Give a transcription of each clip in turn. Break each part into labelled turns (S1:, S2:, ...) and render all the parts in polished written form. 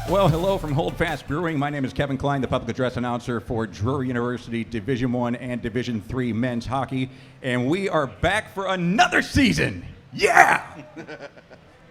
S1: Well, hello from Holdfast Brewing. My name is Kevin Kline, the public address announcer for Drury University Division I and Division III men's hockey, and we are back for another season. Yeah!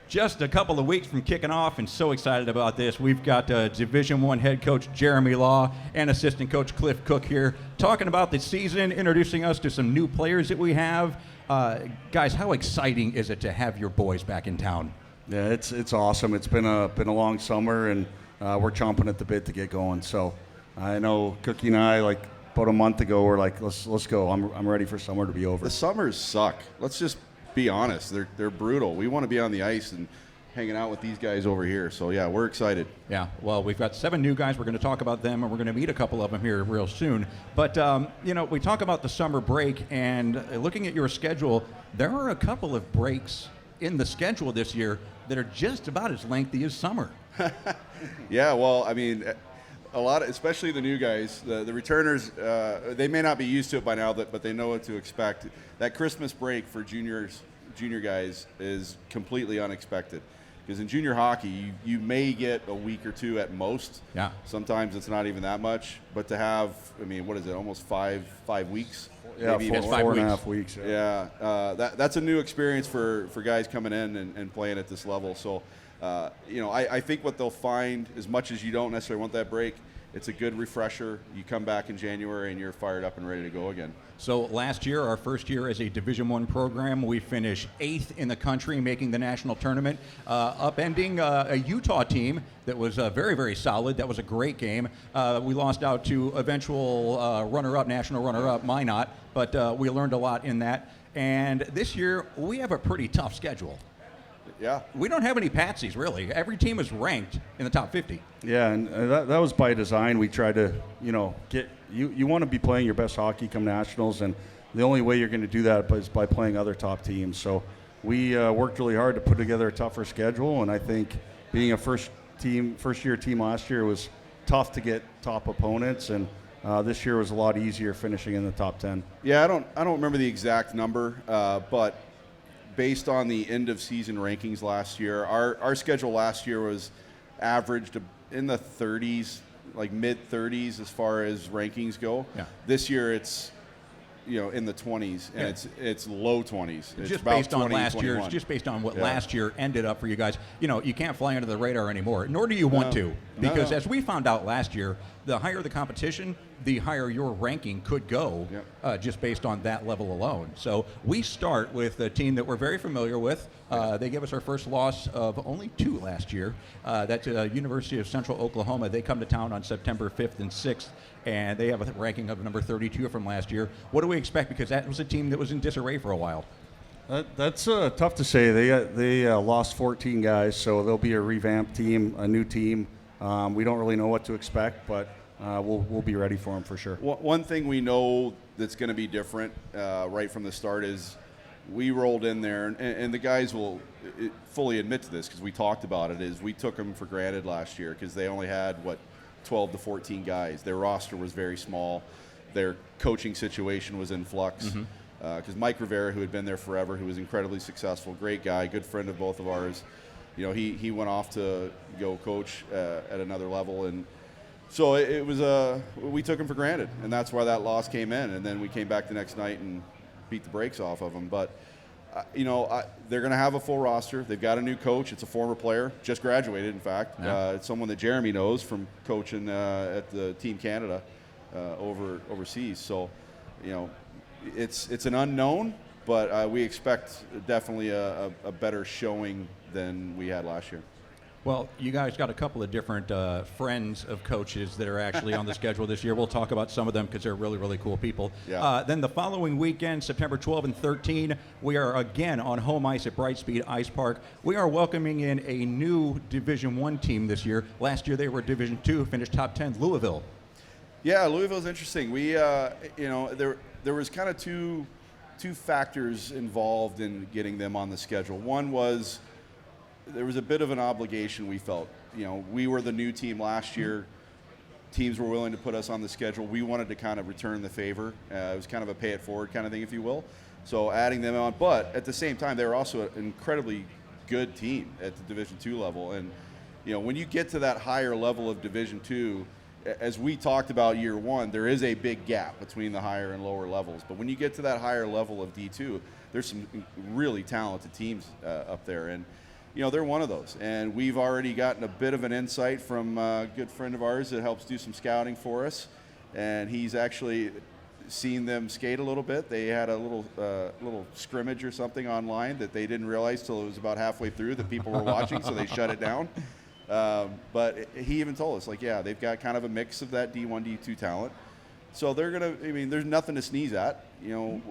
S1: Just a couple of weeks from kicking off, and so excited about this. We've got Division I head coach Jeremy Law and assistant coach Cliff Cook here talking about the season, introducing us to some new players that we have. Guys, how exciting is it to have your boys back in town?
S2: Yeah, it's awesome. It's been a long summer, and we're chomping at the bit to get going. So I know Cookie and I, like about a month ago, we're like, let's go. I'm ready for summer to be over.
S3: The summers suck. Let's just be honest. They're brutal. We want to be on the ice and hanging out with these guys over here. So yeah, we're excited.
S1: Yeah, well, we've got 7 new guys. We're going to talk about them, and we're going to meet a couple of them here real soon. But, we talk about the summer break, and looking at your schedule, there are a couple of breaks in the schedule this year that are just about as lengthy as summer.
S3: Yeah, well, I mean, a lot of, especially the new guys, the returners, they may not be used to it by now, but they know what to expect. That Christmas break for junior guys is completely unexpected. Because in junior hockey, you may get a week or 2 at most.
S1: Yeah.
S3: Sometimes it's not even that much. But to have, I mean, what is it, almost 5 weeks?
S2: Yeah,
S3: maybe
S2: four and a half weeks.
S3: Yeah, that's a new experience for guys coming in and playing at this level. So, I think what they'll find, as much as you don't necessarily want that break, it's a good refresher. You come back in January and you're fired up and ready to go again.
S1: So last year, our first year as a Division I program, we finished 8th in the country, making the national tournament, upending a Utah team that was very, very solid. That was a great game. We lost out to eventual runner-up, national runner-up, Minot, but we learned a lot in that. And this year, we have a pretty tough schedule.
S3: Yeah.
S1: We don't have any patsies, really. Every team is ranked in the top 50.
S2: Yeah, and that was by design. We tried to, get you want to be playing your best hockey come nationals, and the only way you're going to do that is by playing other top teams. So we worked really hard to put together a tougher schedule, and I think being a first-year team last year was tough to get top opponents, and this year was a lot easier finishing in the top 10.
S3: Yeah, I don't remember the exact number, but based on the end of season rankings last year, our schedule last year was averaged in the 30s, like mid 30s as far as rankings go.
S1: Yeah.
S3: This year it's in the 20s, and it's low 20s. It's
S1: just
S3: about
S1: based on
S3: 20,
S1: last
S3: 21.
S1: year, just based on what last year ended up for you guys. You can't fly under the radar anymore, nor do you want to, because as we found out last year, the higher the competition, the higher your ranking could go, just based on that level alone. So we start with a team that we're very familiar with. They gave us our first loss of only 2 last year. That's University of Central Oklahoma. They come to town on September 5th and 6th, and they have a ranking of number 32 from last year. What do we expect? Because that was a team that was in disarray for a while.
S2: That's tough to say. They lost 14 guys, so they'll be a revamped team, a new team. We don't really know what to expect, but we'll be ready for them for sure.
S3: One thing we know that's going to be different right from the start is we rolled in there, and the guys will fully admit to this because we talked about it, is we took them for granted last year because they only had, 12 to 14 guys. Their roster was very small. Their coaching situation was in flux. Because Mike Rivera, who had been there forever, who was incredibly successful, great guy, good friend of both of ours, he went off to go coach at another level, and so it was we took him for granted, and that's why that loss came in, and then we came back the next night and beat the brakes off of them. But they're going to have a full roster. They've got a new coach. It's a former player, just graduated, in fact.
S1: Yeah.
S3: It's someone that Jeremy knows from coaching at the Team Canada overseas. So, it's an unknown, but we expect definitely a better showing than we had last year.
S1: Well, you guys got a couple of different friends of coaches that are actually on the schedule this year. We'll talk about some of them because they're really, really cool people.
S3: Yeah.
S1: Then the following weekend, September 12 and 13, we are again on home ice at Brightspeed Ice Park. We are welcoming in a new Division I team this year. Last year they were Division II, finished top 10, Louisville.
S3: Yeah, Louisville's interesting. We, there was kind of two factors involved in getting them on the schedule. One was there was a bit of an obligation we felt. We were the new team last year. Teams were willing to put us on the schedule. We wanted to kind of return the favor. It was kind of a pay it forward kind of thing, if you will. So adding them on. But at the same time, they were also an incredibly good team at the Division II level. And, when you get to that higher level of Division II, as we talked about year one, there is a big gap between the higher and lower levels. But when you get to that higher level of D2, there's some really talented teams up there. And, they're one of those. And we've already gotten a bit of an insight from a good friend of ours that helps do some scouting for us. And he's actually seen them skate a little bit. They had a little scrimmage or something online that they didn't realize till it was about halfway through that people were watching, so they shut it down. But he even told us, they've got kind of a mix of that D1, D2 talent. So they're going to, there's nothing to sneeze at.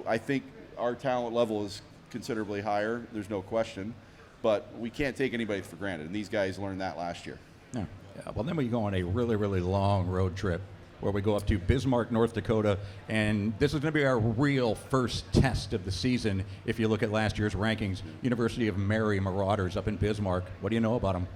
S3: I think our talent level is considerably higher. There's no question. But we can't take anybody for granted, and these guys learned that last year.
S1: Yeah. Well, then we go on a really, really long road trip where we go up to Bismarck, North Dakota, and this is going to be our real first test of the season. If you look at last year's rankings, University of Mary Marauders up in Bismarck. What do you know about them?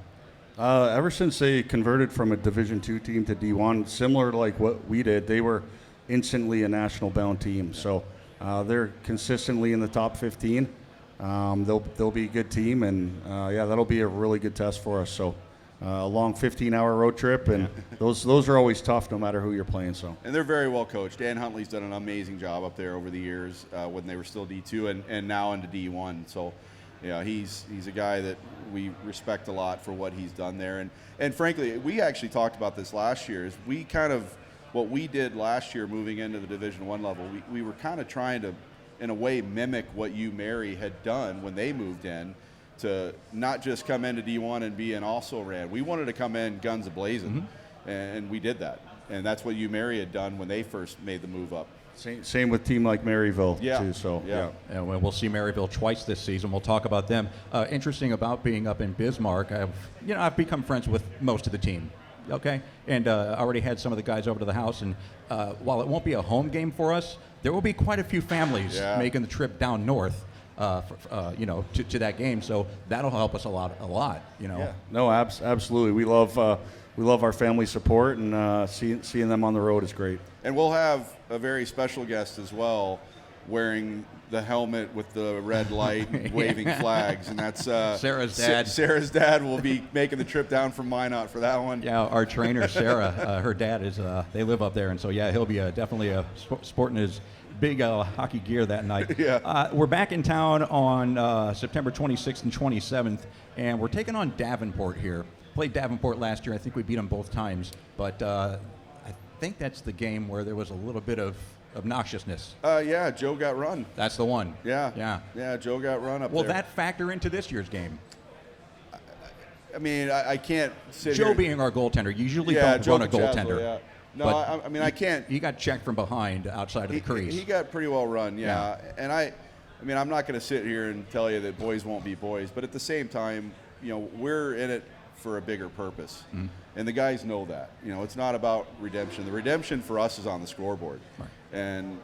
S2: Ever since they converted from a Division II team to D1, similar to like what we did, they were instantly a national-bound team. So they're consistently in the top 15. They'll be a good team, and that'll be a really good test for us. So a long 15-hour road trip, and those are always tough no matter who you're playing. So
S3: and they're very well coached. Dan Huntley's done an amazing job up there over the years when they were still D2 and now into D1. So he's a guy that we respect a lot for what he's done there. And frankly, we actually talked about this last year. Is we kind of what we did last year moving into the Division I level. We were kind of trying to, in a way, mimic what Mary had done when they moved in, to not just come into D1 and be an also-ran. We wanted to come in guns a-blazing, and we did that. And that's what Mary had done when they first made the move up.
S2: Same with team like Maryville, too. So,
S1: And we'll see Maryville twice this season. We'll talk about them. Interesting about being up in Bismarck, I've become friends with most of the team. Okay, and already had some of the guys over to the house, and while it won't be a home game for us, there will be quite a few families making the trip down north, to that game. So that'll help us a lot.
S2: Yeah. No, absolutely. We love our family support, and seeing them on the road is great.
S3: And we'll have a very special guest as well, wearing the helmet with the red light and waving flags, and that's
S1: Sarah's dad.
S3: Sarah's dad will be making the trip down from Minot for that one.
S1: Yeah, our trainer Sarah, her dad is they live up there, and so he'll be definitely sporting his big hockey gear that night. We're back in town on September 26th and 27th, and we're taking on Davenport here. Played Davenport last year. I think we beat them both times, but I think that's the game where there was a little bit of obnoxiousness.
S3: Joe got run.
S1: That's the one.
S3: Yeah, Joe got run up there.
S1: Will that factor into this year's game?
S3: I can't sit
S1: Joe
S3: here.
S1: being our goaltender, usually don't
S3: Joe
S1: run a goaltender.
S3: Yeah. No, I can't.
S1: He got checked from behind outside of the crease.
S3: He got pretty well run, And I'm not going to sit here and tell you that boys won't be boys, but at the same time, we're in it for a bigger purpose. And the guys know that. It's not about redemption. The redemption for us is on the scoreboard.
S1: Right.
S3: And,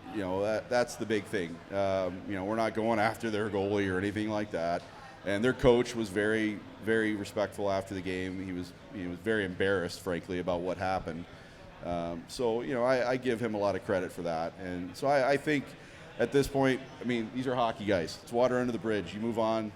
S3: that's the big thing. We're not going after their goalie or anything like that. And their coach was very, very respectful after the game. He was very embarrassed, frankly, about what happened. I give him a lot of credit for that. And so I think at this point, these are hockey guys. It's water under the bridge. You move on.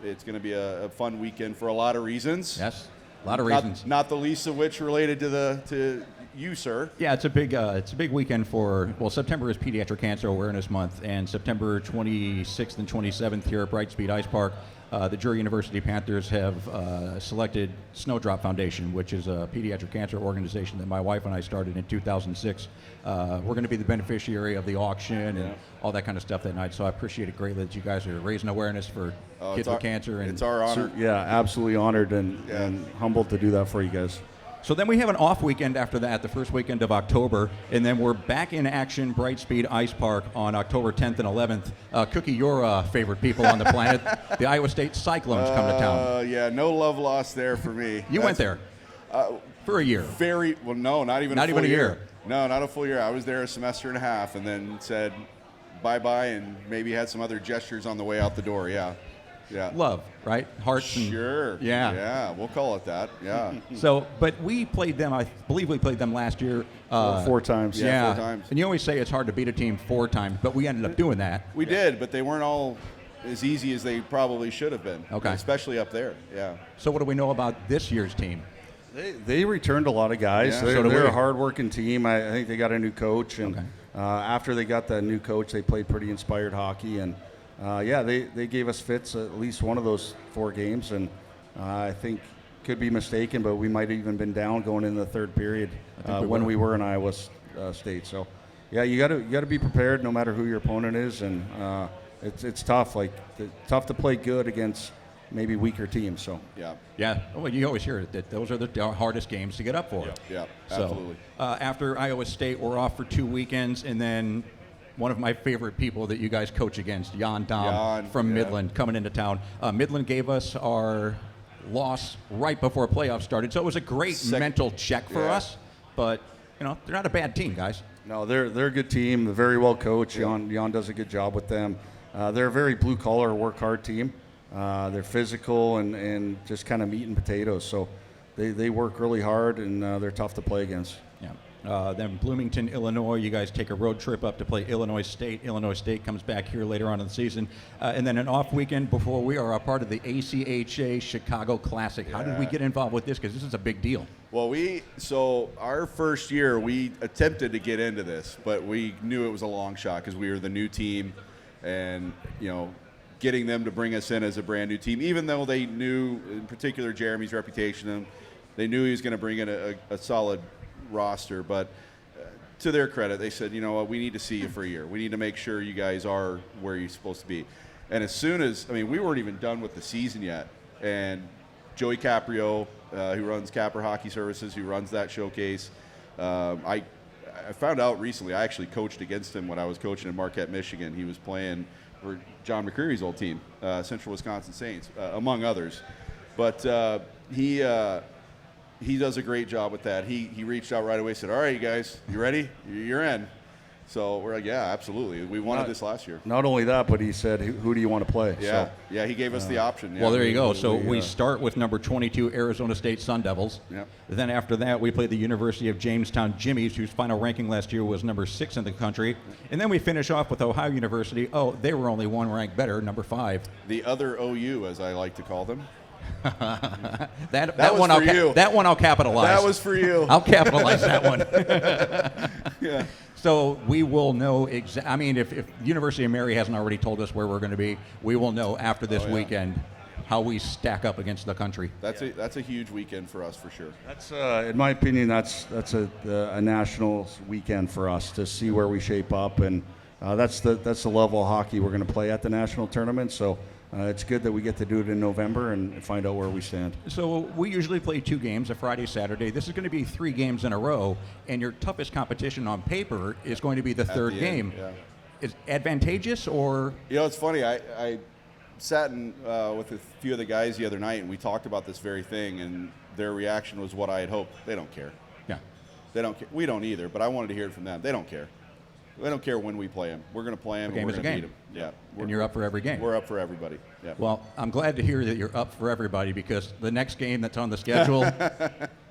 S3: It's going to be a fun weekend for a lot of reasons.
S1: Yes, a lot of reasons.
S3: Not the least of which related to you, sir.
S1: Yeah, it's a big weekend for, September is Pediatric Cancer Awareness Month, and September 26th and 27th here at Brightspeed Ice Park, the Drury University Panthers have selected Snowdrop Foundation, which is a pediatric cancer organization that my wife and I started in 2006. We're going to be the beneficiary of the auction and all that kind of stuff that night, so I appreciate it greatly that you guys are raising awareness for kids with cancer. And
S3: it's our honor.
S2: Absolutely honored and humbled to do that for you guys.
S1: So then we have an off weekend after that, the first weekend of October, and then we're back in action, Brightspeed Ice Park on October 10th and 11th. Cookie, your favorite people on the planet, the Iowa State Cyclones come to town.
S3: No love lost there for me.
S1: You went there for a year.
S3: No, not even
S1: a year.
S3: No, not a full year. I was there a semester and a half and then said bye-bye and maybe had some other gestures on the way out the door, Yeah.
S1: Love, right? Hearts.
S3: Sure. Yeah, we'll call it that. Yeah.
S1: So, but we played them, I believe we played them last year.
S2: 4 times.
S3: Yeah, 4 times.
S1: And you always say it's hard to beat a team 4 times, but we ended up doing that.
S3: We did, but they weren't all as easy as they probably should have been.
S1: Okay.
S3: Especially up there. Yeah.
S1: So what do we know about this year's team?
S2: They returned a lot of guys.
S3: Yeah.
S2: They're a hard-working team. I think they got a new coach, and after they got that new coach, they played pretty inspired hockey. And they gave us fits at least one of those 4 games, and I think could be mistaken, but we might have even been down going into the third period when we were in Iowa State. So, yeah, you got to be prepared no matter who your opponent is, and it's tough. Tough to play good against maybe weaker teams. So
S1: yeah. Well, you always hear that those are the hardest games to get up for.
S3: Yeah,
S1: so,
S3: absolutely.
S1: After Iowa State, we're off for 2 weekends, and then one of my favorite people that you guys coach against, Jan Dom from Midland, coming into town. Midland gave us our loss right before playoffs started, so it was a great mental check for us. But they're not a bad team, guys.
S2: No, they're a good team. They're very well coached. Jan does a good job with them. They're a very blue collar, work hard team. They're physical and just kind of meat and potatoes. So they work really hard, and they're tough to play against.
S1: Yeah. Then Bloomington, Illinois, you guys take a road trip up to play Illinois State. Illinois State comes back here later on in the season. And then an off weekend before we are a part of the ACHA Chicago Classic. How did we get involved with this? Because this is a big deal.
S3: Well, so our first year, we attempted to get into this, but we knew it was a long shot because we were the new team, and, getting them to bring us in as a brand new team, even though they knew, in particular, Jeremy's reputation, they knew he was going to bring in a solid roster. But to their credit, they said, you know what, we need to see you for a year. We need to make sure you guys are where you're supposed to be. And as soon as, we weren't even done with the season yet, and Joey Caprio, who runs Capper Hockey Services, who runs that showcase, I found out recently, I actually coached against him when I was coaching in Marquette, Michigan. He was playing for John McCreary's old team, Central Wisconsin Saints, among others. But he does a great job with that. He reached out right away, said, all right, you guys, you ready? You're in. So we're like, yeah, absolutely. We wanted this last year.
S2: Not only that, but he said, who do you want to play?
S3: Yeah,
S2: so,
S3: yeah, he gave us the option. Yeah.
S1: Well, there you go. So we start with number 22, Arizona State Sun Devils.
S3: Yep.
S1: Then after that, we play the University of Jamestown Jimmies, whose final ranking last year was number 6 in the country. And then we finish off with Ohio University. Oh, they were only 1 rank better, number 5.
S3: The other OU, as I like to call them.
S1: that one I'll capitalize.
S3: That was for you.
S1: I'll capitalize that one.
S3: Yeah.
S1: So we will know if University of Mary hasn't already told us where we're going to be, we will know after this weekend how we stack up against the country.
S3: That's a huge weekend for us for sure.
S2: That's in my opinion, that's a national weekend for us to see where we shape up, and that's the level of hockey we're going to play at the national tournament. So. It's good that we get to do it in November and find out where we stand.
S1: So we usually play 2 games, a Friday, Saturday. This is going to be 3 games in a row, and your toughest competition on paper is going to be the third game.
S3: Yeah.
S1: Is advantageous or?
S3: It's funny. I sat with a few of the guys the other night, and we talked about this very thing, and their reaction was what I had hoped. They don't care.
S1: Yeah.
S3: They don't care. We don't either, but I wanted to hear it from them. They don't care. They don't care when we play them. We're going to play them, and we're going to beat them. Yeah.
S1: And you're up for every game.
S3: We're up for everybody. Yeah.
S1: Well, I'm glad to hear that you're up for everybody, because the next game that's on the schedule,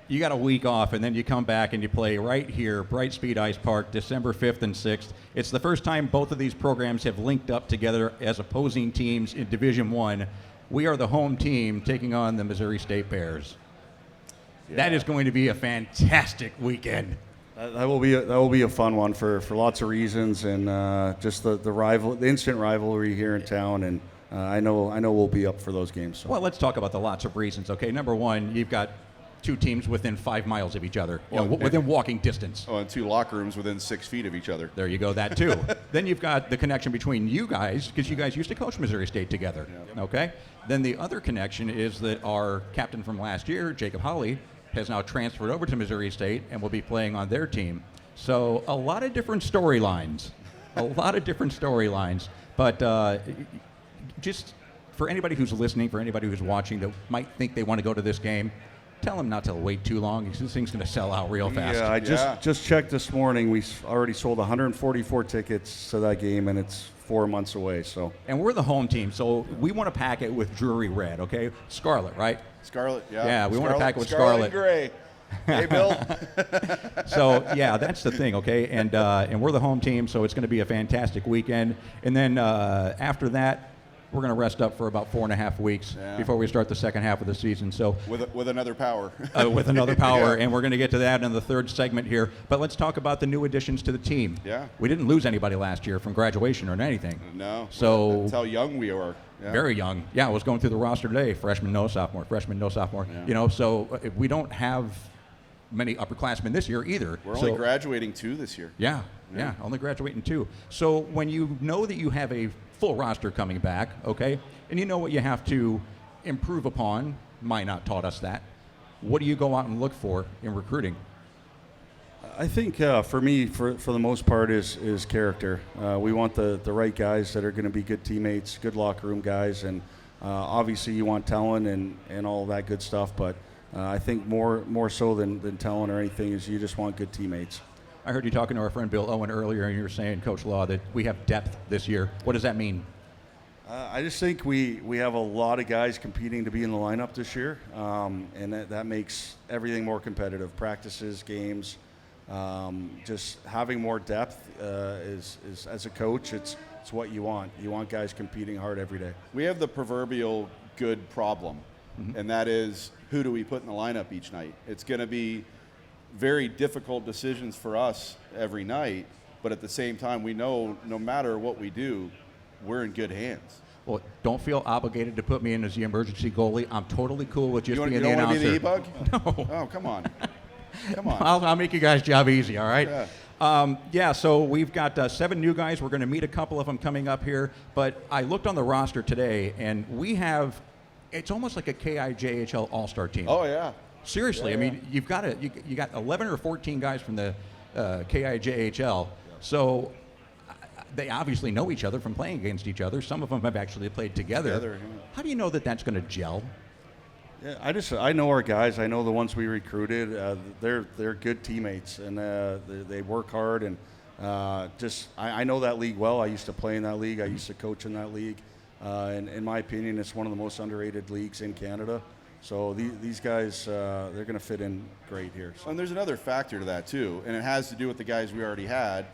S1: you got a week off, and then you come back and you play right here, Brightspeed Ice Park, December 5th and 6th. It's the first time both of these programs have linked up together as opposing teams in Division I. We are the home team taking on the Missouri State Bears. Yeah. That is going to be a fantastic weekend.
S2: That will be a fun one for lots of reasons, and just the instant rivalry here in town, and I know we'll be up for those games. So.
S1: Well, let's talk about the lots of reasons. Okay, number one, you've got 2 teams within 5 miles of each other, within walking distance.
S3: Oh, and 2 locker rooms within 6 feet of each other.
S1: There you go, that too. Then you've got the connection between you guys, because you guys used to coach Missouri State together. Yeah. Okay. Then the other connection is that our captain from last year, Jacob Hawley, has now transferred over to Missouri State and will be playing on their team. So a lot of different storylines. But just for anybody who's listening, for anybody who's watching that might think they want to go to this game, tell them not to wait too long, because this thing's going to sell out real fast.
S2: Yeah, I just checked this morning. We already sold 144 tickets to that game, and it's 4 months away. So.
S1: And we're the home team, so we want to pack it with Drury red, okay? Scarlet, right?
S3: Scarlet, yeah.
S1: Yeah, we want to pack it with Scarlet.
S3: Gray. Hey, Bill.
S1: So, yeah, that's the thing, okay? And we're the home team, so it's going to be a fantastic weekend. And then after that, we're going to rest up for about 4.5 weeks before we start the second half of the season. So
S3: with another power.
S1: with another power, and we're going to get to that in the third segment here. But let's talk about the new additions to the team.
S3: Yeah.
S1: We didn't lose anybody last year from graduation or anything.
S3: No.
S1: So
S3: that's how young we are. Yeah.
S1: Very young. Yeah, I was going through the roster today. Freshman, no sophomore. Freshman, no sophomore.
S3: Yeah.
S1: You know, so we don't have many upperclassmen this year either.
S3: We're only graduating 2 this year.
S1: Yeah, only graduating 2. So when you know that you have a full roster coming back, okay, and you know what you have to improve upon, Minot taught us that, what do you go out and look for in recruiting?
S2: I think for me, for the most part, is character. We want the right guys that are going to be good teammates, good locker room guys, and obviously you want talent and all that good stuff. But I think more so than talent or anything is you just want good teammates.
S1: I heard you talking to our friend Bill Owen earlier, and you were saying, Coach Law, that we have depth this year. What does that mean?
S2: I just think we have a lot of guys competing to be in the lineup this year, and that makes everything more competitive. Practices, games, just having more depth is as a coach, it's what you want. You want guys competing hard every day.
S3: We have the proverbial good problem, and that is, who do we put in the lineup each night? It's going to be very difficult decisions for us every night, but at the same time, we know no matter what we do, we're in good hands.
S1: Well, don't feel obligated to put me in as the emergency goalie. I'm totally cool with just being the
S3: announcer.
S1: announcer.
S3: You don't want to be the E-Bug?
S1: No.
S3: Oh, come on. Come on.
S1: I'll make you guys' job easy, all right?
S3: Yeah.
S1: So we've got 7 new guys. We're going to meet a couple of them coming up here. But I looked on the roster today, and we have, it's almost like a KIJHL all-star team.
S3: Oh, yeah.
S1: Seriously,
S3: Yeah,
S1: I mean, you've got you got 11 or 14 guys from the KIJHL. So they obviously know each other from playing against each other. Some of them have actually played together.
S3: Yeah.
S1: How do you know that that's going to gel?
S2: Yeah, I know our guys. I know the ones we recruited. They're good teammates, and they work hard. And I know that league well. I used to play in that league. I used to coach in that league. And in my opinion, it's one of the most underrated leagues in Canada. So these guys, they're going to fit in great here. So.
S3: And there's another factor to that, too, and it has to do with the guys we already had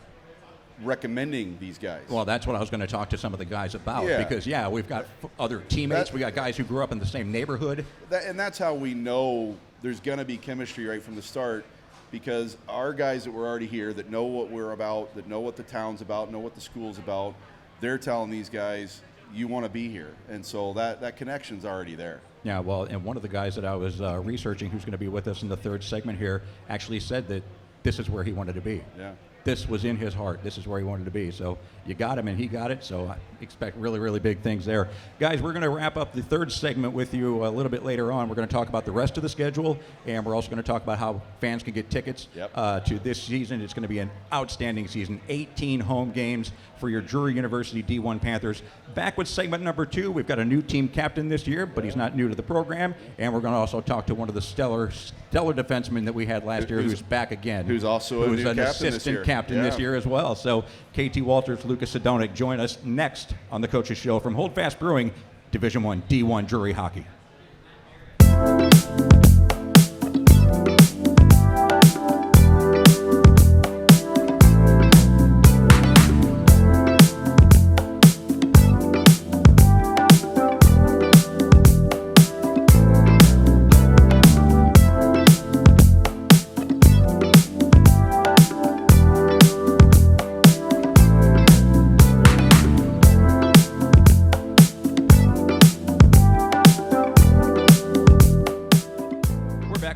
S3: recommending these guys.
S1: Well, that's what I was going to talk to some of the guys about.
S3: Yeah.
S1: Because, we've got other teammates. We got guys who grew up in the same neighborhood.
S3: And that's how we know there's going to be chemistry right from the start, because our guys that were already here, that know what we're about, that know what the town's about, know what the school's about, they're telling these guys, you want to be here. And so that connection's already there.
S1: Yeah, well, and one of the guys that I was researching who's going to be with us in the third segment here actually said that this is where he wanted to be.
S3: Yeah.
S1: This was in his heart. This is where he wanted to be. So you got him, and he got it. So I expect really, really big things there. Guys, we're going to wrap up the third segment with you a little bit later on. We're going to talk about the rest of the schedule, and we're also going to talk about how fans can get tickets to this season. It's going to be an outstanding season. 18 home games for your Drury University D1 Panthers. Back with segment number 2. We've got a new team captain this year, but he's not new to the program. And we're going to also talk to one of the stellar defensemen that we had last year, who's back again.
S3: Who's also a new
S1: an
S3: captain
S1: assistant captain this year as well. So KT Walters, Lucas Sadownyk join us next on the Coaches Show from Holdfast Brewing, Division I D1 Drury Hockey.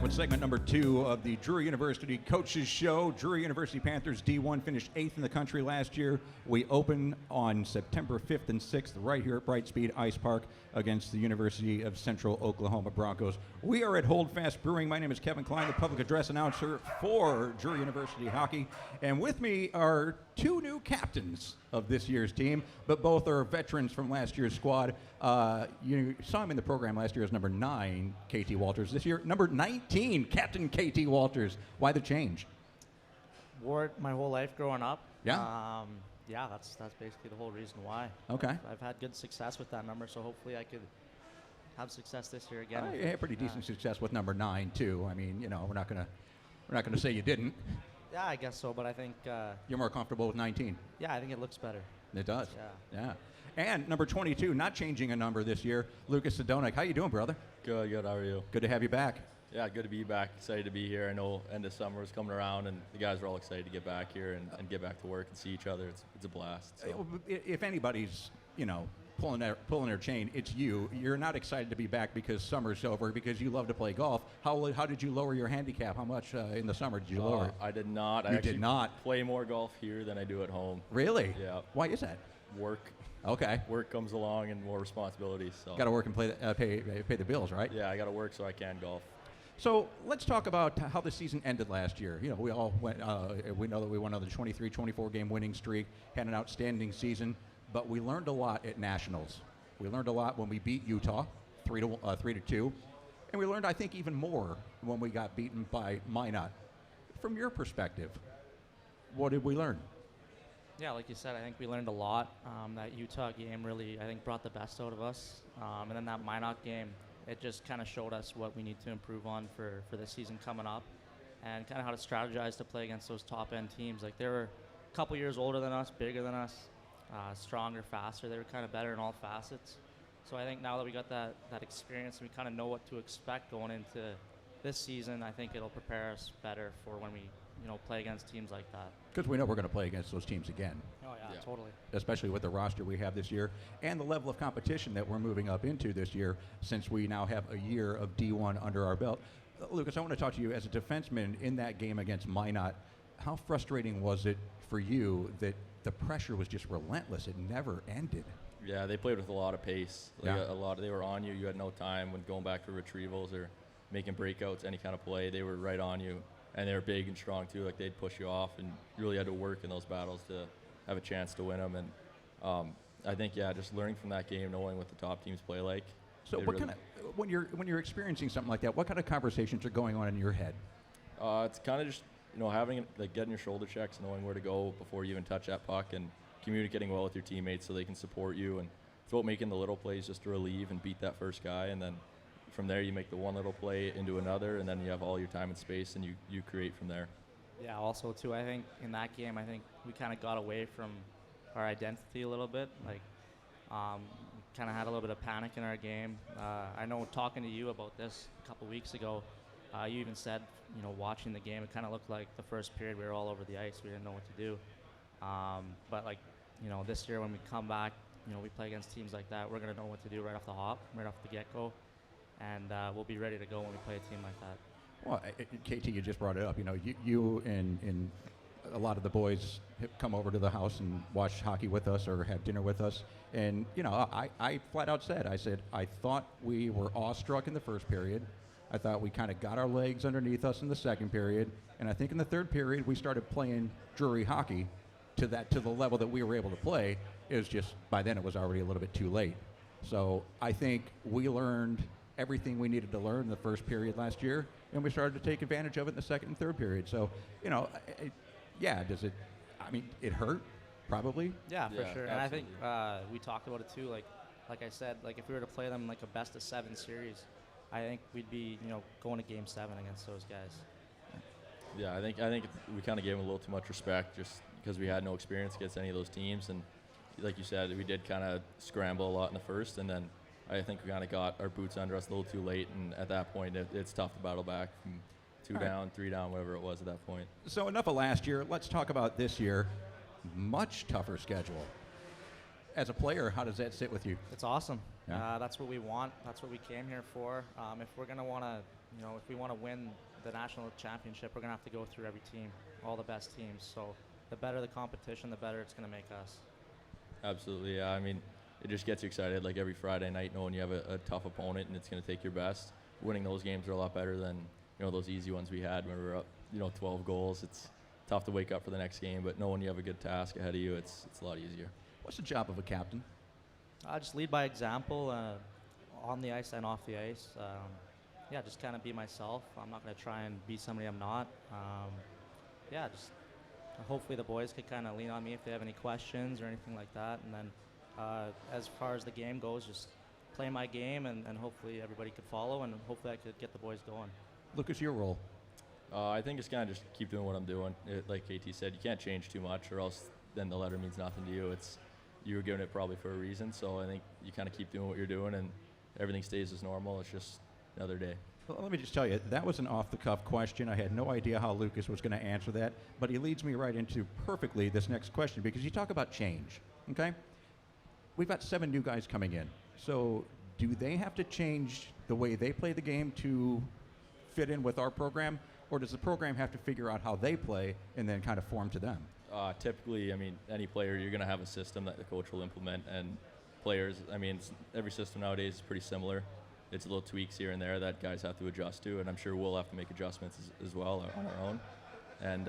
S1: Segment number 2 of the Drury University Coaches Show. Drury University Panthers D1 finished 8th in the country last year. We open on September 5th and 6th right here at Brightspeed Ice Park against the University of Central Oklahoma Broncos. We are at Holdfast Brewing. My name is Kevin Kline, the public address announcer for Drury University Hockey. And with me are 2 new captains of this year's team, but both are veterans from last year's squad. You saw him in the program last year as number 9, KT Walters. This year, number 19, Captain KT Walters. Why the change?
S4: Wore it my whole life growing up.
S1: Yeah?
S4: That's basically the whole reason why.
S1: Okay.
S4: I've had good success with that number, so hopefully I could have success this year again.
S1: You had pretty decent success with number 9 too. I mean, we're not gonna say you didn't.
S4: Yeah, I guess so, but I think
S1: You're more comfortable with 19.
S4: I think it looks better.
S1: It does.
S4: Yeah.
S1: And number 22, not changing a number this year, Lucas Sadownyk. How you doing, brother?
S5: Good. How are you?
S1: Good to have you back.
S5: Yeah, good to be back. Excited to be here. I know end of summer is coming around, and the guys are all excited to get back here and get back to work and see each other. It's a blast. So.
S1: If anybody's, pulling their chain, it's you. You're not excited to be back because summer's over, because you love to play golf. How did you lower your handicap? How much in the summer did you lower it?
S5: I did not.
S1: You
S5: I actually
S1: did not
S5: play more golf here than I do at home.
S1: Really?
S5: Yeah.
S1: Why is that?
S5: Work.
S1: Okay.
S5: Work comes along and more responsibilities. So.
S1: Got to work and pay the bills, right?
S5: Yeah, I got to work so I can golf.
S1: So let's talk about how the season ended last year. We all went. We know that we went on the 23-24 game winning streak, had an outstanding season, but we learned a lot at nationals. We learned a lot when we beat Utah, 3-2, and we learned, I think, even more when we got beaten by Minot. From your perspective, what did we learn?
S4: Yeah, like you said, I think we learned a lot. That Utah game really, I think, brought the best out of us. And then that Minot game, it just kind of showed us what we need to improve on for the season coming up, and kind of how to strategize to play against those top-end teams. Like, they were a couple years older than us, bigger than us, stronger, faster. They were kind of better in all facets. So I think now that we got that experience and we kind of know what to expect going into this season, I think it'll prepare us better for when we play against teams like that.
S1: Because we know we're going to play against those teams again.
S4: Oh, yeah, totally.
S1: Especially with the roster we have this year and the level of competition that we're moving up into this year, since we now have a year of D1 under our belt. Lucas, I want to talk to you as a defenseman in that game against Minot. How frustrating was it for you that the pressure was just relentless? It never ended.
S5: Yeah, they played with a lot of pace.
S1: Yeah.
S5: They were on you. You had no time when going back for retrievals or making breakouts, any kind of play. They were right on you. And they were big and strong, too. Like, they'd push you off, and you really had to work in those battles to have a chance to win them. And I think, just learning from that game, knowing what the top teams play like.
S1: So when you're experiencing something like that, what kind of conversations are going on in your head?
S5: It's kind of just, having, getting your shoulder checks, knowing where to go before you even touch that puck, and communicating well with your teammates so they can support you. And it's about making the little plays just to relieve and beat that first guy, and then from there you make the one little play into another, and then you have all your time and space, and you create from there.
S4: Yeah, also too, I think in that game, I think we kind of got away from our identity a little bit. Like, kind of had a little bit of panic in our game. I know talking to you about this a couple weeks ago, you even said, watching the game, it kind of looked like the first period we were all over the ice. We didn't know what to do. But this year when we come back, we play against teams like that, we're going to know what to do right off the hop, right off the get-go. And we'll be ready to go when we play a team like that.
S1: Well, KT, you just brought it up. You and a lot of the boys have come over to the house and watched hockey with us or had dinner with us. And, I flat out said, I thought we were awestruck in the first period. I thought we kind of got our legs underneath us in the second period. And I think in the third period, we started playing Drury hockey to the level that we were able to play. It was just, by then it was already a little bit too late. So I think we learned everything we needed to learn in the first period last year, and we started to take advantage of it in the second and third period. So, does it, it hurt, probably.
S4: Yeah, for sure.
S5: Absolutely.
S4: And I think we talked about it too, like I said, if we were to play them like a best of 7 series, I think we'd be, going to game 7 against those guys.
S5: Yeah, I think we kind of gave them a little too much respect just because we had no experience against any of those teams. And like you said, we did kind of scramble a lot in the first, and then I think we kind of got our boots under us a little too late, and at that point, it's tough to battle back from 2 down, 3 down, whatever it was at that point.
S1: So enough of last year. Let's talk about this year. Much tougher schedule. As a player, how does that sit with you?
S4: It's awesome.
S1: Yeah.
S4: That's what we want. That's what we came here for. If we're gonna want to, if we want to win the national championship, we're gonna have to go through every team, all the best teams. So the better the competition, the better it's gonna make us.
S5: Absolutely, yeah. It just gets you excited, like every Friday night, knowing you have a tough opponent and it's going to take your best. Winning those games are a lot better than those easy ones we had when we were up 12 goals. It's tough to wake up for the next game, but knowing you have a good task ahead of you, it's a lot easier.
S1: What's the job of a captain?
S4: I just lead by example on the ice and off the ice. Just kind of be myself. I'm not going to try and be somebody I'm not. Just hopefully the boys could kind of lean on me if they have any questions or anything like that. And then as far as the game goes, just play my game, and hopefully everybody could follow, and hopefully I could get the boys going.
S1: Lucas, your role?
S5: I think it's kind of just keep doing what I'm doing. Like KT said, you can't change too much, or else then the letter means nothing to you. It's you were given it probably for a reason. So I think you kind of keep doing what you're doing, and everything stays as normal. It's just another day.
S1: Well, let me just tell you, that was an off-the-cuff question. I had no idea how Lucas was going to answer that, but he leads me right into perfectly this next question, because you talk about change, okay? We've got 7 new guys coming in. So do they have to change the way they play the game to fit in with our program, or does the program have to figure out how they play and then kind of form to them?
S5: Typically, I mean, any player, you're going to have a system that the coach will implement, and players, I mean, every system nowadays is pretty similar. It's little tweaks here and there that guys have to adjust to, and I'm sure we'll have to make adjustments as well on our own. And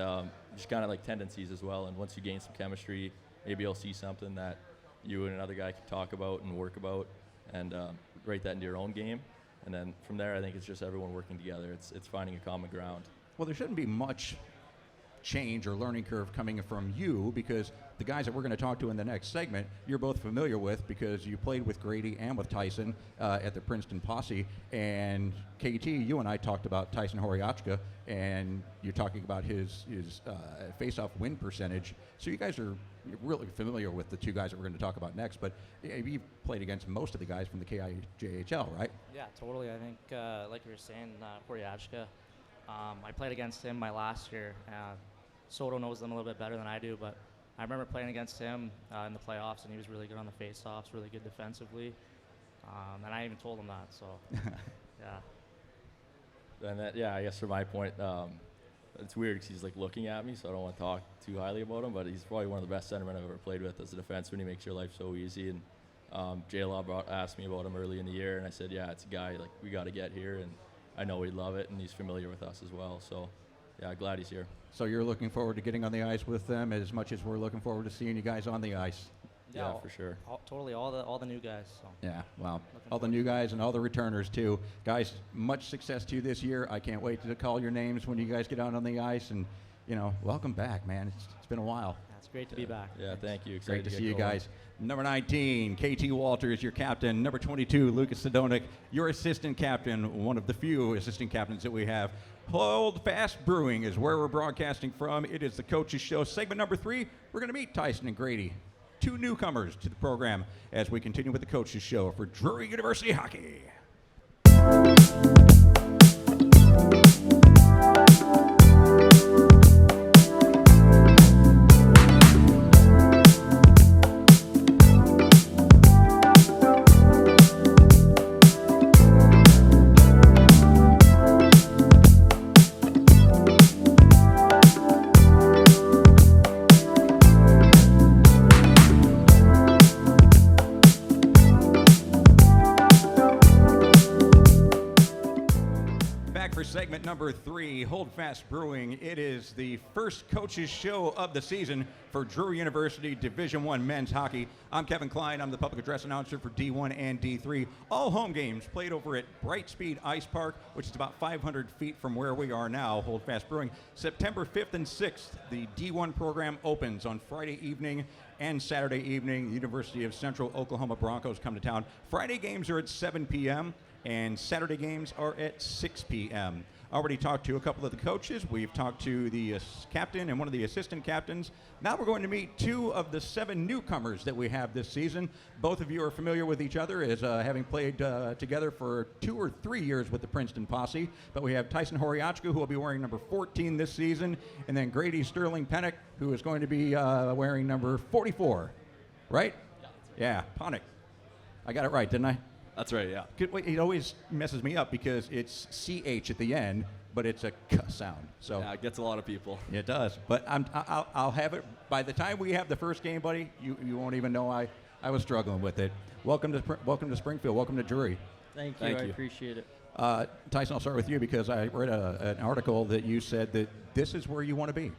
S5: just kind of like tendencies as well. And once you gain some chemistry, maybe you'll see something that you and another guy can talk about and work about, and write that into your own game. And then from there, I think it's just everyone working together. It's finding a common ground.
S1: Well, there shouldn't be much change or learning curve coming from you, because the guys that we're going to talk to in the next segment, you're both familiar with because you played with Grady and with Tyson at the Princeton Posse. And KT, you and I talked about Tyson Horiachka, and you're talking about his face-off win percentage. So you guys are really familiar with the 2 guys that we're going to talk about next. But you've played against most of the guys from the KIJHL, right?
S4: Yeah, totally. I think, like you were saying, Horiachka, I played against him my last year. Soto knows them a little bit better than I do, but I remember playing against him in the playoffs, and he was really good on the face-offs, really good defensively. And I even told him that, so, yeah.
S5: And that, yeah, I guess from my point, it's weird because he's like looking at me, so I don't want to talk too highly about him, but he's probably one of the best centermen I've ever played with as a defenseman. He makes your life so easy. And JLaw asked me about him early in the year, and I said, yeah, it's a guy like we got to get here, and I know he'd love it, and he's familiar with us as well. So, yeah, glad he's here.
S1: So you're looking forward to getting on the ice with them as much as we're looking forward to seeing you guys on the ice.
S5: Yeah, for sure.
S4: Totally, all the new guys. So.
S1: Yeah, well, all the new guys and all the returners too. Guys, much success to you this year. I can't wait to call your names when you guys get out on the ice, and welcome back, man. It's been a while.
S4: Yeah, it's great to be back.
S5: Yeah, thank you. Excited
S1: Great to
S5: get
S1: see you
S5: going.
S1: guys. Number 19, KT Walters, your captain. Number 22, Lucas Sadownyk, your assistant captain, one of the few assistant captains that we have. Hold Fast Brewing is where we're broadcasting from. It is the Coaches Show. Segment number 3, we're going to meet Tyson and Grady, 2 newcomers to the program, as we continue with the Coaches Show for Drury University Hockey. Segment number 3, Hold Fast Brewing. It is the first Coaches Show of the season for Drury University Division I men's hockey. I'm Kevin Kline. I'm the public address announcer for D1 and D3. All home games played over at Brightspeed Ice Park, which is about 500 feet from where we are now, Hold Fast Brewing. September 5th and 6th, the D1 program opens on Friday evening and Saturday evening. The University of Central Oklahoma Broncos come to town. Friday games are at 7 p.m. and Saturday games are at 6 p.m. Already talked to a couple of the coaches. We've talked to the captain and one of the assistant captains. Now we're going to meet 2 of the 7 newcomers that we have this season. Both of you are familiar with each other as having played together for 2 or 3 years with the Princeton Posse. But we have Tyson Horiachka, who will be wearing number 14 this season, and then Grady Sterling-Ponech, who is going to be wearing number 44. Right? Yeah, Ponech. I got it right, didn't I?
S6: That's right, yeah.
S1: It always messes me up because it's CH at the end, but it's a K sound. So
S6: Yeah, it gets a lot of people.
S1: it does. But I'll have it by the time we have the first game, buddy. You won't even know I was struggling with it. Welcome to Springfield. Welcome to Drury.
S7: Thank you.
S6: Thank
S7: I
S6: you.
S7: appreciate it.
S1: Tyson, I'll start with you because I read an article that you said that this is where you want to be.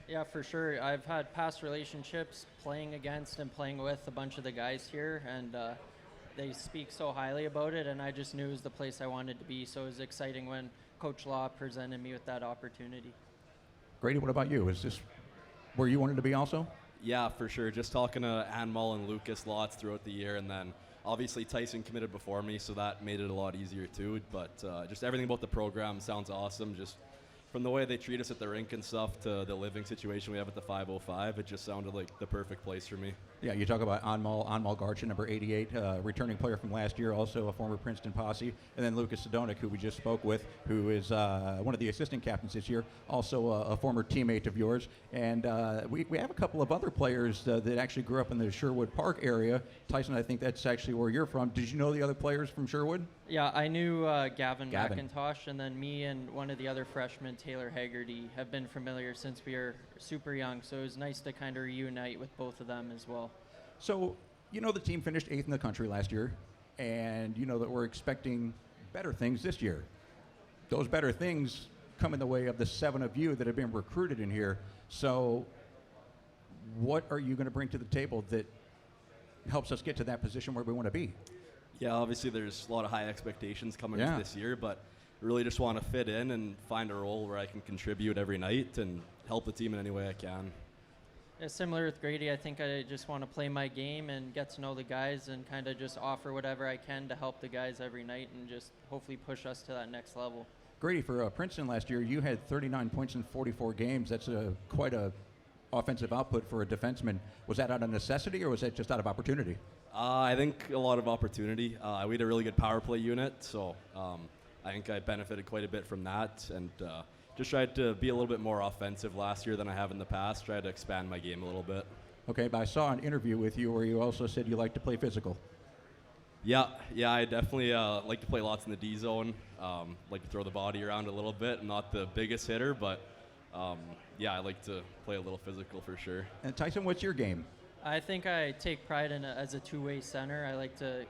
S7: Yeah, for sure. I've had past relationships playing against and playing with a bunch of the guys here, and they speak so highly about it, and I just knew it was the place I wanted to be, so it was exciting when Coach Law presented me with that opportunity.
S1: Grady, what about you? Is this where you wanted to be also?
S6: Yeah, for sure. Just talking to Anmal and Lucas lots throughout the year, and then obviously Tyson committed before me, so that made it a lot easier too. But just everything about the program sounds awesome. Just from the way they treat us at the rink and stuff to the living situation we have at the 505, it just sounded like the perfect place for me.
S1: Yeah, you talk about Anmal Garcha, number 88, returning player from last year, also a former Princeton Posse, and then Lucas Sadownyk, who we just spoke with, who is one of the assistant captains this year, also a former teammate of yours. And we have a couple of other players that actually grew up in the Sherwood Park area. Tyson, I think that's actually where you're from. Did you know the other players from Sherwood?
S7: Yeah, I knew Gavin McIntosh, and then me and one of the other freshmen, Taylor Haggerty, have been familiar since we were super young, so it was nice to kind of reunite with both of them as well.
S1: So, you know the team finished 8th in the country last year, and you know that we're expecting better things this year. Those better things come in the way of the 7 of you that have been recruited in here. So what are you going to bring to the table that helps us get to that position where we want to be?
S6: Yeah, obviously there's a lot of high expectations coming into this year, but really just want to fit in and find a role where I can contribute every night and help the team in any way I can.
S7: Yeah, similar with Grady, I think I just want to play my game and get to know the guys and kind of just offer whatever I can to help the guys every night and just hopefully push us to that next level.
S1: Grady, for Princeton last year, you had 39 points in 44 games. That's quite a offensive output for a defenseman. Was that out of necessity or was that just out of opportunity?
S6: I think a lot of opportunity. We had a really good power play unit, so I think I benefited quite a bit from that, and just tried to be a little bit more offensive last year than I have in the past, tried to expand my game a little bit.
S1: Okay, but I saw an interview with you where you also said you like to play physical.
S6: Yeah, I definitely like to play lots in the D zone, like to throw the body around a little bit. I'm not the biggest hitter, but I like to play a little physical for sure.
S1: And Tyson, what's your game?
S7: I think I take pride in as a two-way center. I like to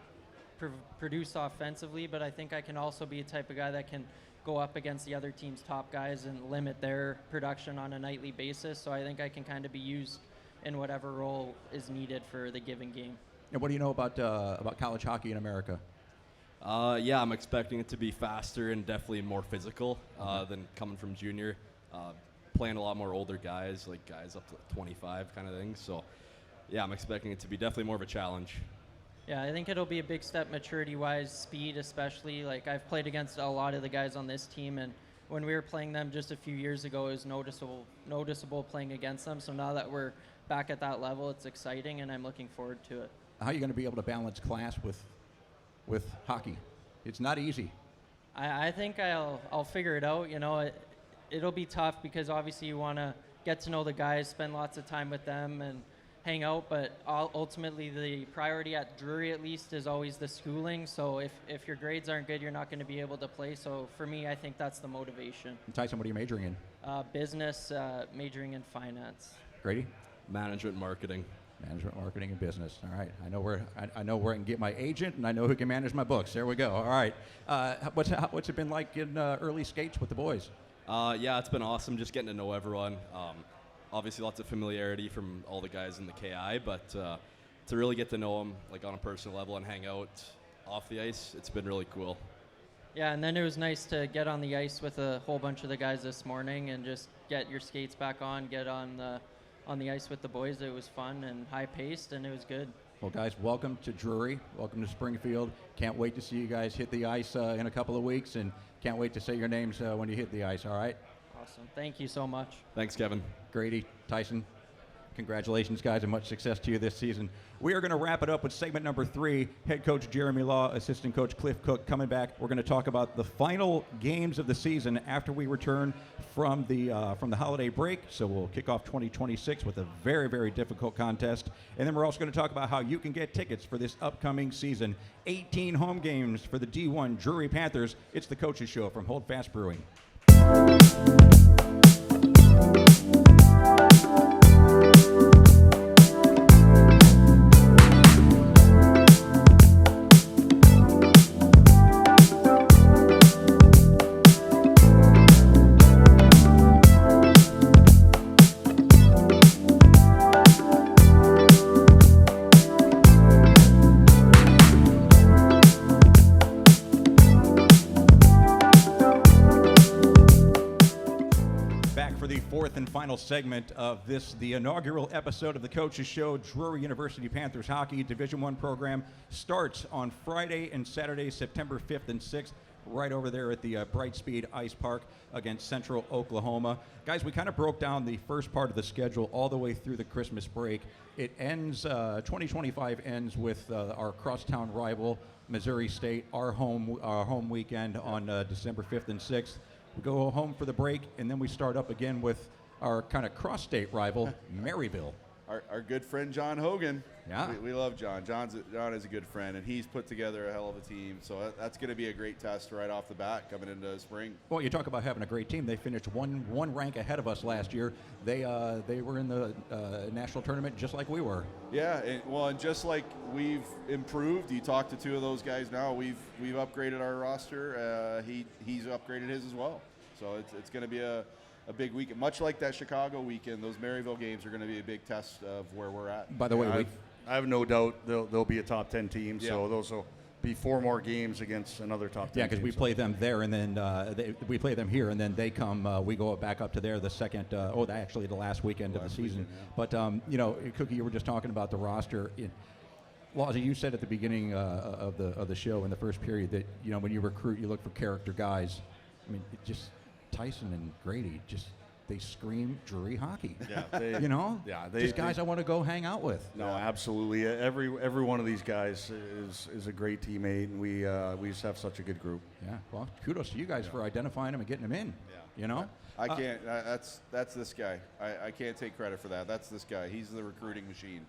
S7: produce offensively, but I think I can also be a type of guy that can go up against the other team's top guys and limit their production on a nightly basis. So I think I can kind of be used in whatever role is needed for the given game.
S1: And what do you know about college hockey in America?
S6: I'm expecting it to be faster and definitely more physical than coming from junior. Playing a lot more older guys, like guys up to 25 kind of thing. So, yeah, I'm expecting it to be definitely more of a challenge.
S7: Yeah, I think it'll be a big step maturity-wise, speed especially. Like, I've played against a lot of the guys on this team, and when we were playing them just a few years ago, it was noticeable playing against them. So now that we're back at that level, it's exciting, and I'm looking forward to it.
S1: How are you going to be able to balance class with hockey? It's not easy.
S7: I think I'll figure it out. You know, it'll be tough because obviously you want to get to know the guys, spend lots of time with them, and hang out, but ultimately the priority at Drury at least is always the schooling. So if your grades aren't good, you're not going to be able to play. So for me, I think that's the motivation.
S1: And Tyson, what are you majoring in?
S7: Business, majoring in finance.
S1: Grady?
S6: Management, marketing.
S1: Management, marketing, and business. All right. I know where I can get my agent, and I know who can manage my books. There we go. All right. What's it been like in early skates with the boys?
S6: It's been awesome just getting to know everyone. Obviously lots of familiarity from all the guys in the KI, but to really get to know them like on a personal level and hang out off the ice, it's been really cool.
S7: Yeah, and then it was nice to get on the ice with a whole bunch of the guys this morning and just get your skates back on, get on the ice with the boys. It was fun and high-paced, and it was good.
S1: Well, guys, welcome to Drury. Welcome to Springfield. Can't wait to see you guys hit the ice in a couple of weeks, and can't wait to say your names when you hit the ice, all right?
S7: Awesome. Thank you so much.
S6: Thanks, Kevin.
S1: Grady, Tyson, congratulations, guys, and much success to you this season. We are going to wrap it up with segment number 3. Head coach Jeremy Law, assistant coach Cliff Cook coming back. We're going to talk about the final games of the season after we return from the holiday break. So we'll kick off 2026 with a very, very difficult contest. And then we're also going to talk about how you can get tickets for this upcoming season. 18 home games for the D1 Drury Panthers. It's the Coaches Show from Hold Fast Brewing. Segment of the inaugural episode of the Coaches Show. Drury University Panthers Hockey Division I program starts on Friday and Saturday, September 5th and 6th. right over there at the Brightspeed Ice Park against Central Oklahoma. Guys, we kind of broke down the first part of the schedule all the way through the Christmas break. It ends, 2025 ends with our crosstown rival, Missouri State, our home weekend on December 5th and 6th. We go home for the break, and then we start up again with our kind of cross-state rival, Maryville.
S3: Our good friend John Hogan.
S1: Yeah.
S3: We love John. John is a good friend, and he's put together a hell of a team. So that's going to be a great test right off the bat coming into spring.
S1: Well, you talk about having a great team. They finished one rank ahead of us last year. They were in the national tournament just like we were.
S3: Yeah, and just like we've improved, you talk to two of those guys now. We've upgraded our roster. He's upgraded his as well. So it's going to be a big weekend. Much like that Chicago weekend, those Maryville games are going to be a big test of where we're at.
S1: By the way,
S2: I have no doubt they'll be a top 10 team.
S3: Yeah.
S2: So those will be 4 more games against another top 10
S1: yeah, because
S2: team.
S1: we play them there, and then we play them here, and then they come. We go back up to there the second. Actually, the last weekend of the season. But Cookie, you were just talking about the roster. Lawsy, you said at the beginning of the show in the first period that when you recruit, you look for character guys. I mean, it just Tyson and Grady they scream Drury hockey.
S2: Yeah,
S1: just guys I want to go hang out with.
S2: No, absolutely. Every one of these guys is a great teammate, and we just have such a good group.
S1: Yeah. Well, kudos to you guys for identifying them and getting them in.
S2: Yeah.
S3: I can't. That's this guy. I can't take credit for that. That's this guy. He's the recruiting machine,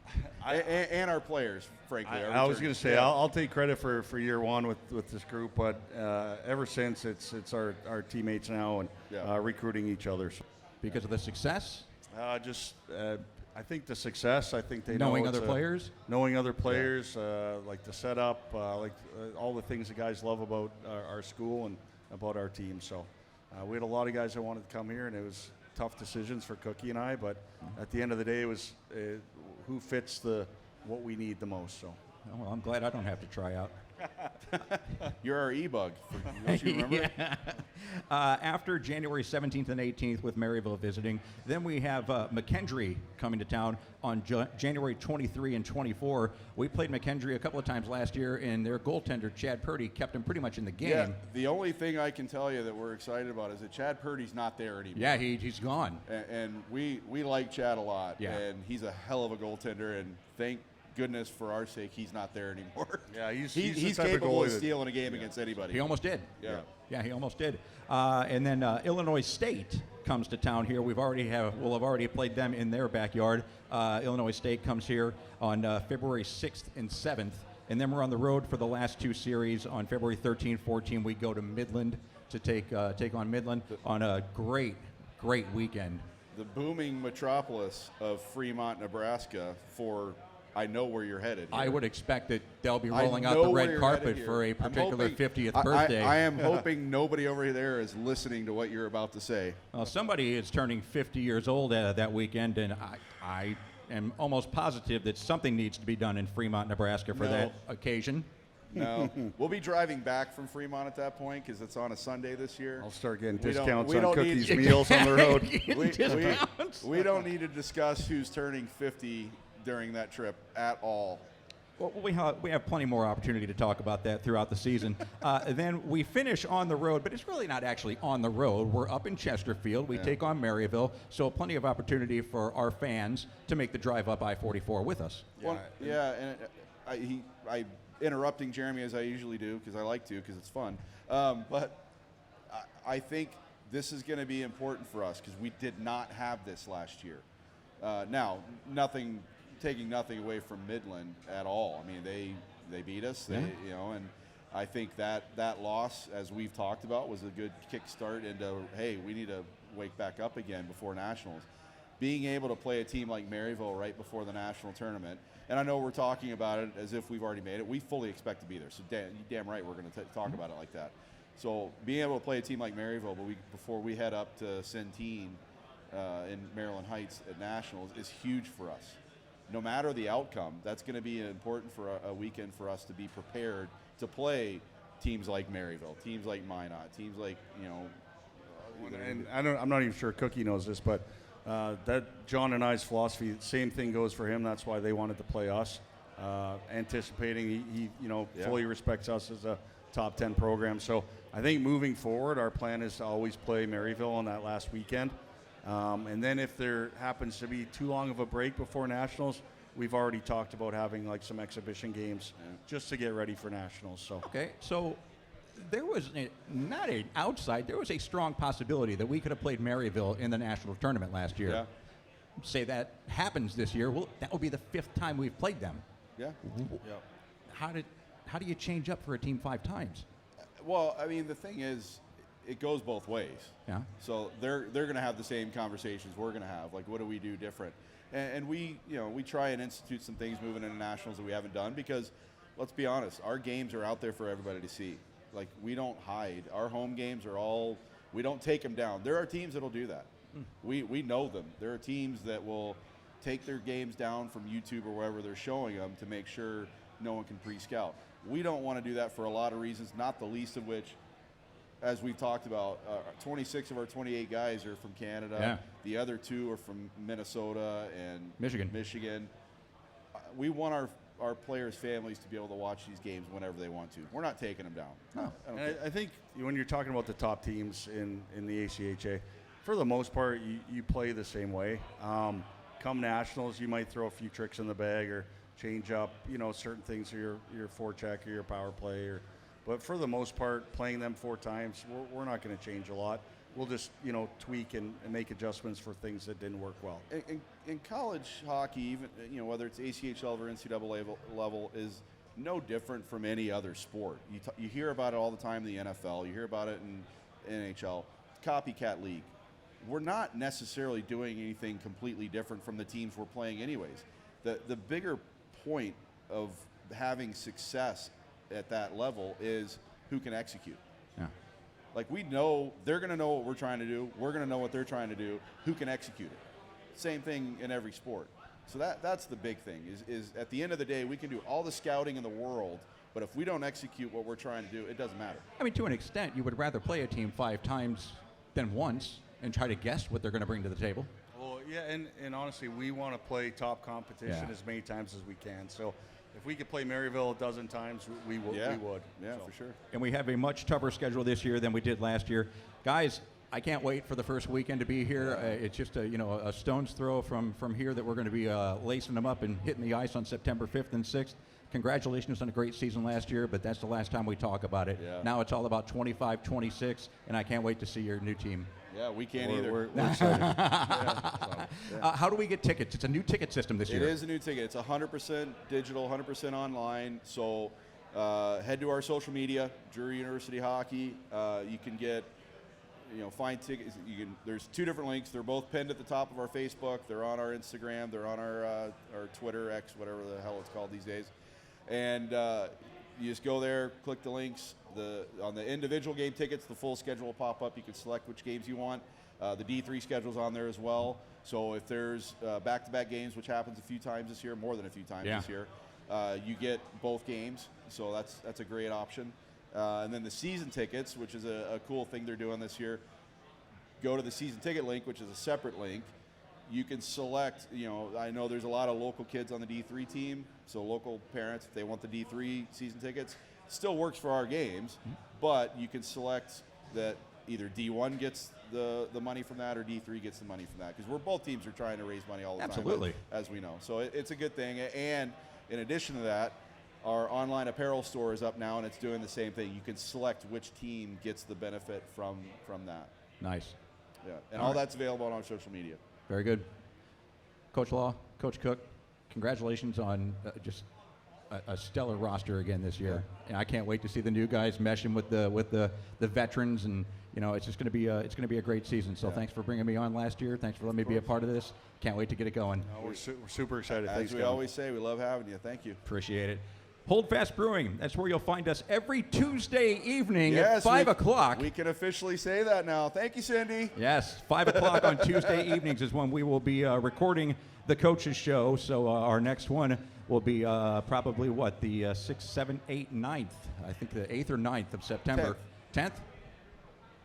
S3: and our players. Frankly,
S2: I was going to say I'll take credit for year one with this group, but ever since it's our teammates now and recruiting each other. So.
S1: Because of the success?
S2: I think the success. I think they
S1: knowing
S2: know
S1: other players.
S2: Knowing other players, like the setup, all the things the guys love about our school and about our team. So. We had a lot of guys that wanted to come here, and it was tough decisions for Cookie and I. But at the end of the day, it was who fits what we need the most. So,
S1: well, I'm glad I don't have to try out.
S3: You're our e-bug. Don't you remember?
S1: Yeah. After January 17th and 18th with Maryville visiting, then we have McKendree coming to town on January 23 and 24. We played McKendree a couple of times last year, and their goaltender, Chad Purdy, kept him pretty much in the game.
S3: Yeah, the only thing I can tell you that we're excited about is that Chad Purdy's not there anymore.
S1: Yeah, he's gone.
S3: And we like Chad a lot,
S1: yeah.
S3: And he's a hell of a goaltender, and thank goodness for our sake he's not there anymore.
S2: Yeah, he's
S3: capable of stealing a game against anybody.
S1: He almost did.
S3: Yeah,
S1: he almost did. And then Illinois State comes to town here. We'll have already played them in their backyard. Illinois State comes here on February 6th and 7th, and then we're on the road for the last 2 series. On February 13, 14, we go to Midland to take on Midland on a great weekend.
S3: The booming metropolis of Fremont, Nebraska. I know where you're headed here.
S1: I would expect that they'll be rolling out the red carpet for a particular 50th birthday.
S3: I am hoping nobody over there is listening to what you're about to say.
S1: Well, somebody is turning 50 years old that weekend, and I am almost positive that something needs to be done in Fremont, Nebraska for that occasion.
S3: No. We'll be driving back from Fremont at that point because it's on a Sunday this year.
S2: I'll start getting discounts on Cookie's meals on the road.
S3: We don't need to discuss who's turning 50 during that trip at all.
S1: Well, we have plenty more opportunity to talk about that throughout the season. Then we finish on the road, but it's really not actually on the road. We're up in Chesterfield. We take on Maryville, so plenty of opportunity for our fans to make the drive up I-44 with us.
S3: And I interrupting Jeremy as I usually do because I like to because it's fun. But I think this is going to be important for us because we did not have this last year. Now, taking nothing away from Midland at all. I mean, they beat us, and I think that loss, as we've talked about, was a good kickstart into, hey, we need to wake back up again before nationals. Being able to play a team like Maryville right before the national tournament, and I know we're talking about it as if we've already made it. We fully expect to be there, so damn right we're going to talk about it like that. So being able to play a team like Maryville, before we head up to Centene in Maryland Heights at nationals is huge for us. No matter the outcome, that's going to be important for a weekend for us to be prepared to play teams like Maryville, teams like Minot, teams like,
S2: And I'm not even sure Cookie knows this, but that John and I's philosophy, same thing goes for him. That's why they wanted to play us, anticipating he fully respects us as a top 10 program. So I think moving forward, our plan is to always play Maryville on that last weekend. And then if there happens to be too long of a break before Nationals, we've already talked about having like some exhibition games just to get ready for Nationals. So
S1: Okay, so there was not an outside, there was a strong possibility that we could have played Maryville in the national tournament last year.
S3: Yeah.
S1: Say that happens this year, well, that will be the 5th time we've played them.
S3: Yeah.
S1: How do you change up for a team 5 times?
S3: Well, I mean, the thing is, it goes both ways.
S1: Yeah.
S3: So they're going to have the same conversations we're going to have. Like, what do we do different? And we try and institute some things moving into nationals that we haven't done because, let's be honest, our games are out there for everybody to see. Like, we don't hide. Our home games are all, we don't take them down. There are teams that'll do that. We know them. There are teams that will take their games down from YouTube or wherever they're showing them to make sure no one can pre-scout. We don't want to do that for a lot of reasons, not the least of which, as we've talked about, 26 of our 28 guys are from Canada.
S1: Yeah.
S3: The other 2 are from Minnesota and
S1: Michigan.
S3: We want our players' families to be able to watch these games whenever they want to. We're not taking them down.
S1: No.
S2: I think when you're talking about the top teams in the ACHA, for the most part, you play the same way. Come Nationals, you might throw a few tricks in the bag or change up, certain things for your forecheck or your power play. But for the most part, playing them 4 times, we're not going to change a lot. We'll just, tweak and make adjustments for things that didn't work well.
S3: In college hockey, even whether it's ACHL or NCAA level, is no different from any other sport. You hear about it all the time in the NFL. You hear about it in NHL. Copycat league. We're not necessarily doing anything completely different from the teams we're playing anyways. The bigger point of having success at that level is who can execute.
S1: Yeah.
S3: Like, we know they're going to know what we're trying to do. We're going to know what they're trying to do. Who can execute it? Same thing in every sport. So that's the big thing is at the end of the day, we can do all the scouting in the world, but if we don't execute what we're trying to do, it doesn't matter.
S1: I mean, to an extent, you would rather play a team 5 times than once and try to guess what they're going to bring to the table.
S2: Well, yeah, and honestly, we want to play top competition
S1: Yeah.
S2: as many times as we can. So if we could play Maryville a dozen times, we would.
S3: Yeah,
S2: So.
S3: for sure.
S1: And we have a much tougher schedule this year than we did last year. Guys, I can't wait for the first weekend to be here. It's just a stone's throw from here that we're going to be lacing them up and hitting the ice on September 5th and 6th. Congratulations on a great season last year, but that's the last time we talk about it.
S3: Yeah.
S1: Now it's all about 25-26, and I can't wait to see your new team.
S3: Yeah, we can't either.
S2: We're excited.
S1: How do we get tickets? It's a new ticket system this year.
S3: It is a new ticket. It's 100% digital, 100% online. So head to our social media, Drury University Hockey. You can get, find tickets. There's 2 different links. They're both pinned at the top of our Facebook. They're on our Instagram. They're on our Twitter, X, whatever the hell it's called these days. And you just go there, click the links. On the individual game tickets, the full schedule will pop up. You can select which games you want. The D3 schedule's on there as well. So if there's back-to-back games, which happens a few times this year, more than a few times this year, you get both games. So that's a great option. And then the season tickets, which is a cool thing they're doing this year, go to the season ticket link, which is a separate link. You can select, I know there's a lot of local kids on the D3 team, so local parents, if they want the D3 season tickets, still works for our games, but you can select that either D1 gets the money from that or D3 gets the money from that, because both teams are trying to raise money all the
S1: Absolutely.
S3: time, as we know. So it's a good thing. And in addition to that, our online apparel store is up now, and it's doing the same thing. You can select which team gets the benefit from that.
S1: Nice.
S3: Yeah, and all that's available on our social media.
S1: Very good. Coach Law, Coach Cook, congratulations on just a stellar roster again this year. And I can't wait to see the new guys meshing with the veterans, and it's just going to be a great season. So thanks for bringing me on last year. Thanks for letting me be a part of this. Can't wait to get it going.
S2: We're super excited. Thanks,
S3: As we
S2: Kevin.
S3: always say, we love having you. Thank you.
S1: Appreciate it. Holdfast Brewing. That's where you'll find us every Tuesday evening at
S3: Yes,
S1: 5 o'clock.
S3: We can officially say that now. Thank you, Cindy.
S1: Yes, 5 o'clock on Tuesday evenings is when we will be recording the Coaches Show. So our next one will be probably the 6th, 7th, 8th, 9th. I think the 8th or 9th of September. 10th?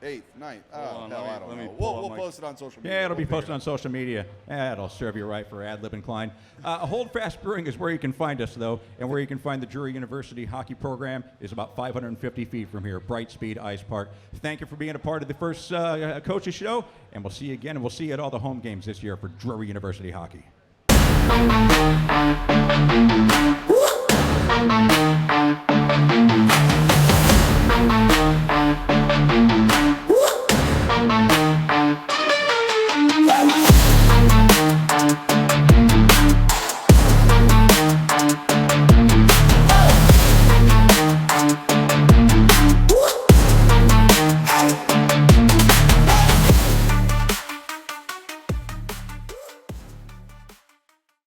S3: 8th, 9th.
S2: Hold on,
S3: Hell, I
S2: let
S3: don't
S2: me
S3: know.
S2: pull
S3: We'll
S2: up my-
S3: post it on social media.
S1: Yeah, it'll be
S3: We'll
S1: posted
S3: figure
S1: on social media. That'll serve you right for Ad Lib and Klein. Holdfast Brewing is where you can find us, though, and where you can find the Drury University hockey program is about 550 feet from here, Brightspeed Ice Park. Thank you for being a part of the first coaches show, and we'll see you again, and we'll see you at all the home games this year for Drury University hockey.